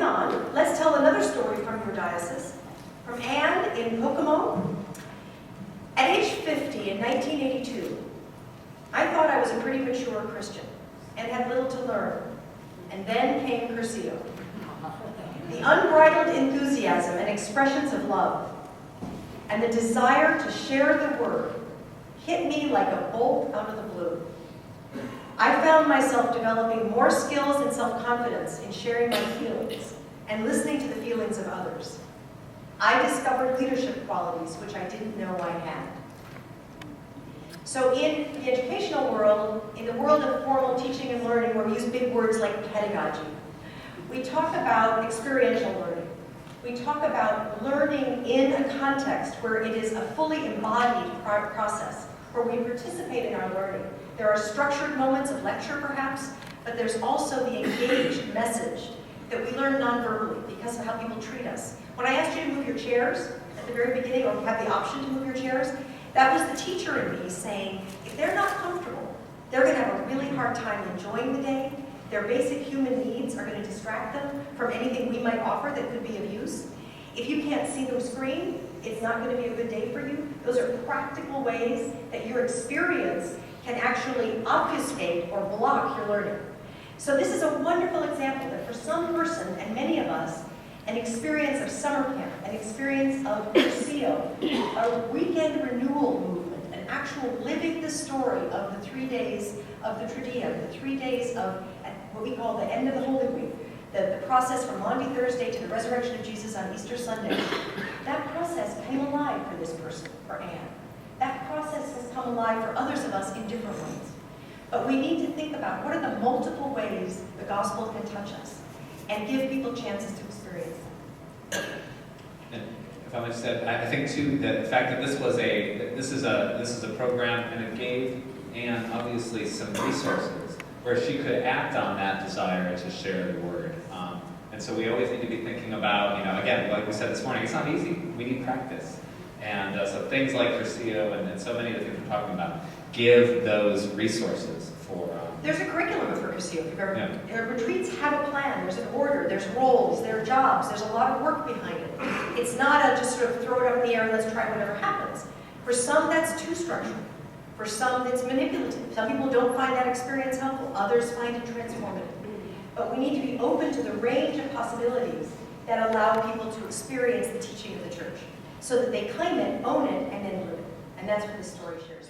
on, let's tell another story from your diocese, from Anne in Kokomo. At age 50 in 1982, I thought I was a pretty mature Christian and had little to learn. And then came Curcio. The unbridled enthusiasm and expressions of love and the desire to share the word hit me like a bolt out of the blue. I found myself developing more skills and self-confidence in sharing my feelings and listening to the feelings of others. I discovered leadership qualities which I didn't know I had. So in the educational world, in the world of formal teaching and learning, where we use big words like pedagogy, we talk about experiential learning. We talk about learning in a context where it is a fully embodied process, where we participate in our learning. There are structured moments of lecture, perhaps, but there's also the engaged message that we learn non-verbally because of how people treat us. When I asked you to move your chairs at the very beginning, or have the option to move your chairs, that was the teacher in me saying, if they're not comfortable, they're going to have a really hard time enjoying the day. Their basic human needs are going to distract them from anything we might offer that could be of use. If you can't see the screen, it's not going to be a good day for you. Those are practical ways that your experience can actually obfuscate or block your learning. So this is a wonderful example that for some person, and many of us, an experience of summer camp, an experience of Curcio, a weekend renewal movement, an actual living the story of the 3 days of the Triduum, the 3 days of what we call the end of the Holy Week, the process from Maundy Thursday to the resurrection of Jesus on Easter Sunday. That process came alive for this person, for Anne. That process has come alive for others of us in different ways. But we need to think about what are the multiple ways the gospel can touch us and give people chances to experience them. And if I might just add, I think too that the fact that this is a program, and it gave Anne obviously some resources where she could act on that desire to share the word. And so we always need to be thinking about, again, like we said this morning, it's not easy. We need practice. And so things like Curcio and so many of the things we're talking about give those resources for... There's a curriculum for Curcio. Retreats have a plan. There's an order. There's roles. There are jobs. There's a lot of work behind it. It's not a just sort of throw it up in the air and let's try whatever happens. For some, that's too structured. For some, it's manipulative. Some people don't find that experience helpful. Others find it transformative. But we need to be open to the range of possibilities that allow people to experience the teaching of the church so that they claim it, own it, and then live it. And that's what this story shares.